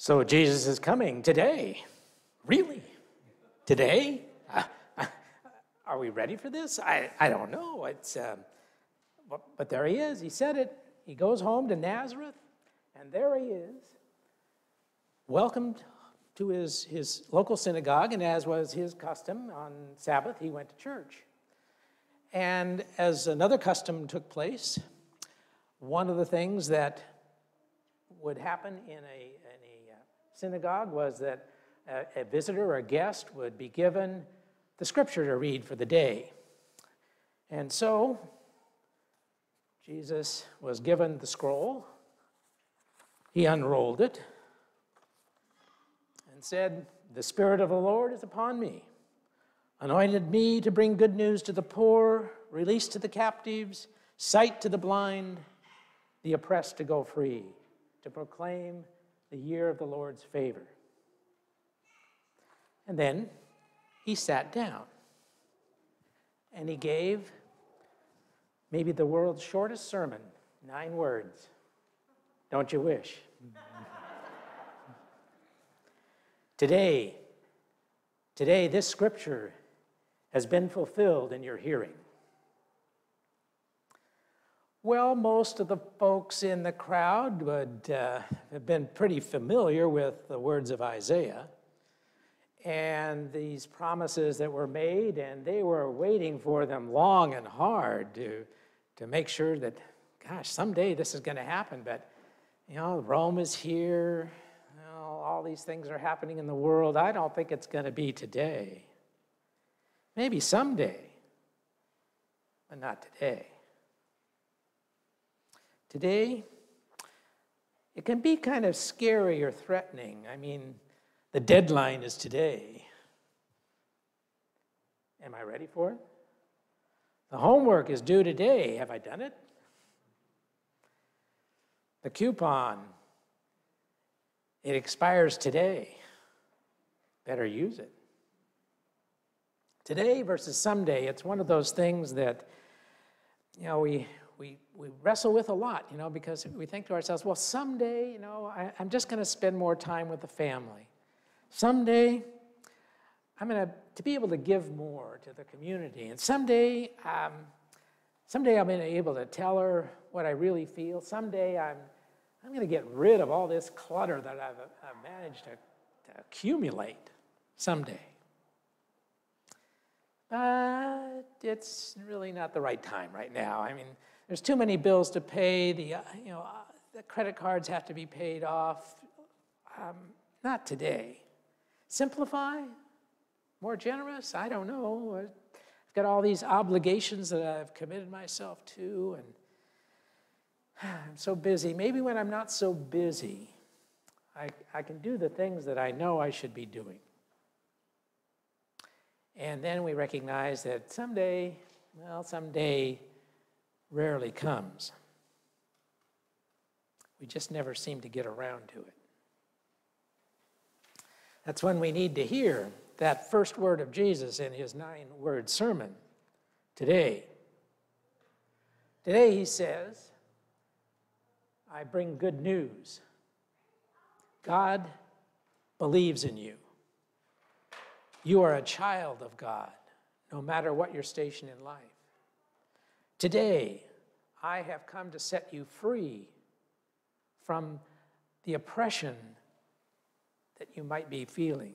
So Jesus is coming today. Really? Today? Are we ready for this? I don't know. But there he is. He said it. He goes home to Nazareth, and there he is, welcomed to his local synagogue, and as was his custom on Sabbath, he went to church. And as another custom took place, one of the things that would happen in a synagogue was that a visitor or a guest would be given the scripture to read for the day. And so Jesus was given the scroll. He unrolled it and said, "The Spirit of the Lord is upon me, anointed me to bring good news to the poor, release to the captives, sight to the blind, the oppressed to go free, to proclaim the year of the Lord's favor." And then he sat down and he gave maybe the world's shortest sermon, 9 words. Don't you wish? Today, this scripture has been fulfilled in your hearing. Well, most of the folks in the crowd would have been pretty familiar with the words of Isaiah and these promises that were made, and they were waiting for them long and hard to make sure that, gosh, someday this is going to happen. But, Rome is here. All these things are happening in the world. I don't think it's going to be today. Maybe someday, but not today. Today, it can be kind of scary or threatening. I mean, the deadline is today. Am I ready for it? The homework is due today. Have I done it? The coupon, it expires today. Better use it. Today versus someday, it's one of those things that, we wrestle with a lot, because we think to ourselves, well, someday, I'm just going to spend more time with the family. Someday, I'm going to be able to give more to the community. And someday I'm going to be able to tell her what I really feel. Someday I'm going to get rid of all this clutter that I've managed to accumulate. Someday. But it's really not the right time right now. I mean, there's too many bills to pay. The credit cards have to be paid off. Not today. Simplify? More generous? I don't know. I've got all these obligations that I've committed myself to, and I'm so busy. Maybe when I'm not so busy, I can do the things that I know I should be doing. And then we recognize that someday rarely comes. We just never seem to get around to it. That's when we need to hear that first word of Jesus in his 9-word sermon. Today. Today he says, I bring good news. God believes in you. You are a child of God, no matter what your station in life. Today, I have come to set you free from the oppression that you might be feeling.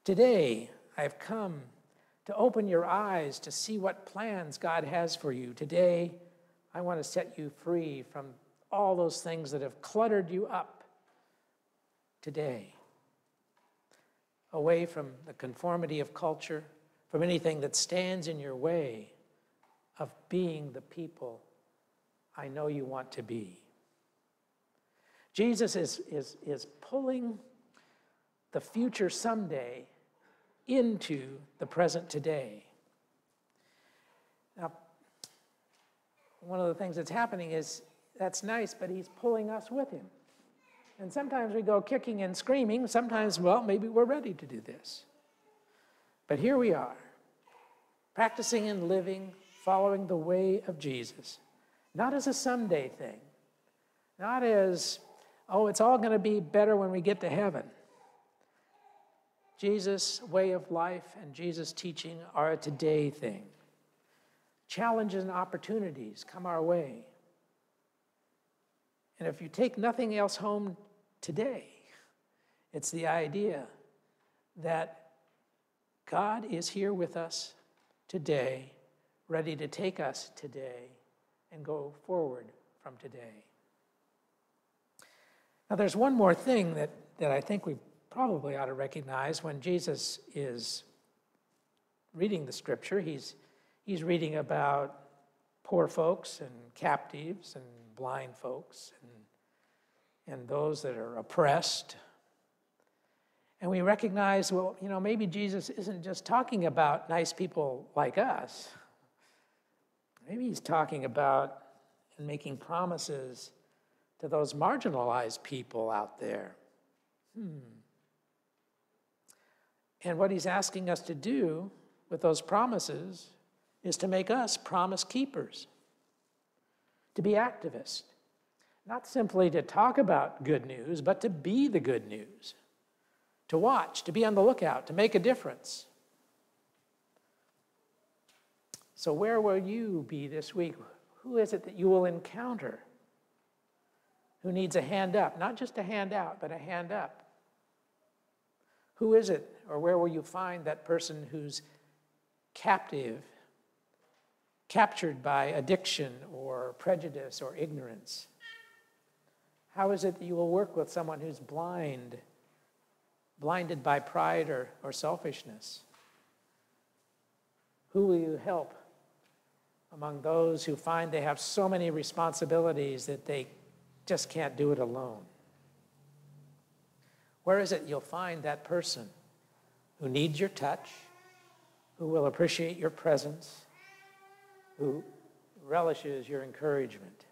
Today, I have come to open your eyes to see what plans God has for you. Today, I want to set you free from all those things that have cluttered you up. Today, away from the conformity of culture, from anything that stands in your way of being the people I know you want to be. Jesus is pulling the future someday into the present today. Now, one of the things that's happening is, that's nice, but he's pulling us with him. And sometimes we go kicking and screaming. Sometimes, well, maybe we're ready to do this. But here we are, practicing and living, following the way of Jesus. Not as a someday thing. Not as oh, it's all going to be better when we get to heaven. Jesus' way of life and Jesus' teaching are a today thing. Challenges and opportunities come our way. And if you take nothing else home today, it's the idea that God is here with us today, ready to take us today and go forward from today. Now, there's one more thing that I think we probably ought to recognize when Jesus is reading the scripture. He's reading about poor folks and captives and blind folks and those that are oppressed. And we recognize, well, maybe Jesus isn't just talking about nice people like us. Maybe he's talking about and making promises to those marginalized people out there. And what he's asking us to do with those promises is to make us promise keepers, to be activists, not simply to talk about good news, but to be the good news, to watch, to be on the lookout, to make a difference. So where will you be this week? Who is it that you will encounter who needs a hand up? Not just a hand out, but a hand up. Who is it, or where will you find that person who's captured by addiction or prejudice or ignorance? How is it that you will work with someone who's blinded by pride or selfishness? Who will you help among those who find they have so many responsibilities that they just can't do it alone? Where is it you'll find that person who needs your touch, who will appreciate your presence, who relishes your encouragement?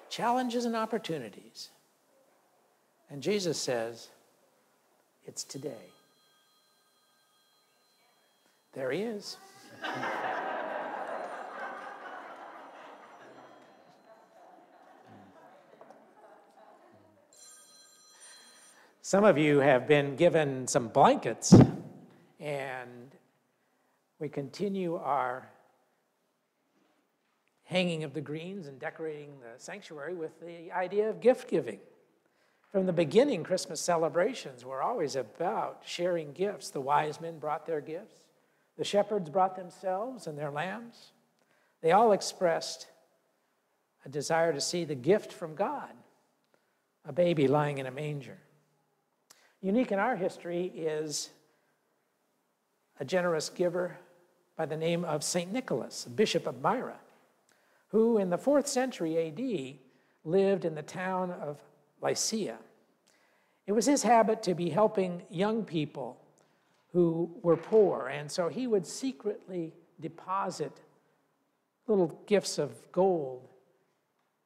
Challenges and opportunities. And Jesus says, it's today. There he is. Some of you have been given some blankets, and we continue our hanging of the greens and decorating the sanctuary with the idea of gift giving. From the beginning, Christmas celebrations were always about sharing gifts. The wise men brought their gifts. The shepherds brought themselves and their lambs. They all expressed a desire to see the gift from God, a baby lying in a manger. Unique in our history is a generous giver by the name of St. Nicholas, Bishop of Myra, who in the 4th century AD lived in the town of Lycia. It was his habit to be helping young people who were poor, and so he would secretly deposit little gifts of gold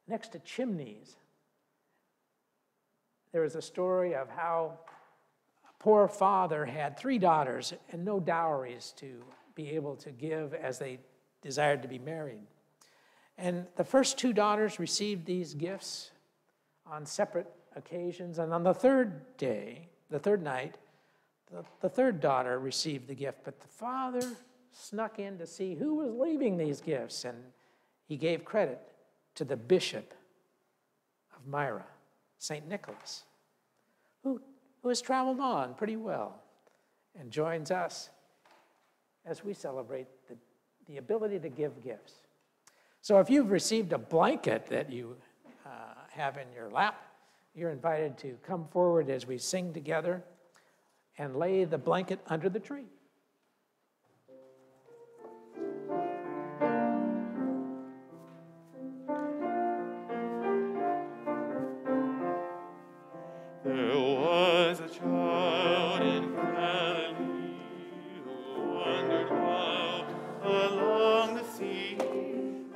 next to chimneys. There is a story of how a poor father had 3 daughters and no dowries to be able to give as they desired to be married. And the first 2 daughters received these gifts on separate occasions, and on the third night, the third daughter received the gift, but the father snuck in to see who was leaving these gifts, and he gave credit to the Bishop of Myra, St. Nicholas, who has traveled on pretty well and joins us as we celebrate the ability to give gifts. So if you've received a blanket that you have in your lap, you're invited to come forward as we sing together and lay the blanket under the tree. There was a child in Galilee who wandered wild along the sea.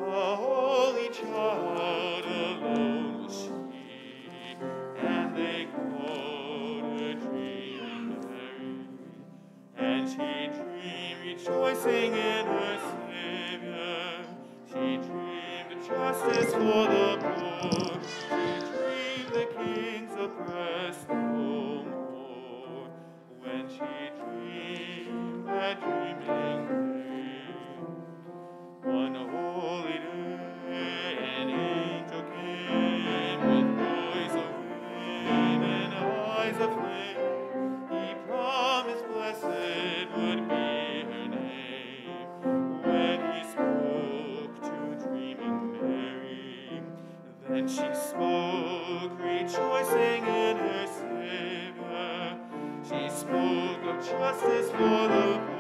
A holy child alone was she, and they called her dream Mary. And she dreamed, rejoicing in her Savior. She dreamed of justice for the poor. She dreamed as a flame. He promised blessed would be her name. When he spoke to dreaming Mary, then she spoke, rejoicing in her Savior. She spoke of justice for the poor.